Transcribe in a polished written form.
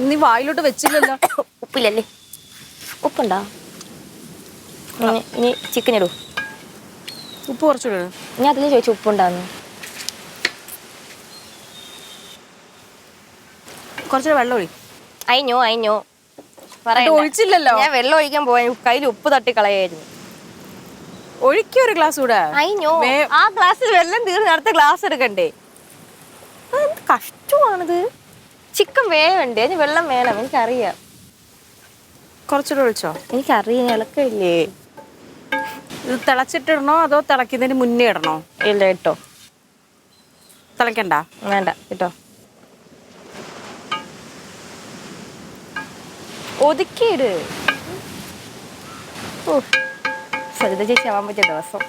നീ വായിലോട്ട് വെച്ചില്ലല്ലോ. ഉപ്പില്ലല്ലേ? ഉപ്പുണ്ടോ? ഇനി ചിക്കൻ ഇടൂ. ഉപ്പ് കുറച്ചിടൂ. ഞാൻ അതിൽ ചോദിച്ചു ഉപ്പുണ്ടാന്ന്. കുറച്ചുകൂടെ വെള്ളം ഒഴി. അയിഞ്ഞോ ഒഴിച്ചില്ലല്ലോ. ഞാൻ വെള്ളം ഒഴിക്കാൻ പോയ കയ്യിൽ ഉപ്പ് തട്ടി കളയായിരുന്നു. ഒഴിക്കോ ഒരു ഗ്ലാസ് കൂടെ. അയിഞ്ഞോ, ആ ഗ്ലാസ്സിൽ വെള്ളം തീർന്ന് അടുത്ത ഗ്ലാസ് എടുക്കണ്ടേ? എന്ത് കഷ്ടമാണിത്. ചിക്കൻ വേവണ്ടേ? അതിന് വെള്ളം വേണം, എനിക്കറിയാം. കുറച്ചുകൂടെ ഒഴിച്ചോ. എനിക്കറിയാം, ഇളക്കില്ലേ. ഇത് തിളച്ചിട്ടിടണോ അതോ തിളക്കുന്നതിന് മുന്നേ ഇടണോ? ഇല്ല, ഇട്ടോ. തിളക്കണ്ട? വേണ്ട, ഇട്ടോ. ഒതുക്കിയിട്. സരിത ചേച്ചി ആവാൻ പറ്റിയ ദിവസം.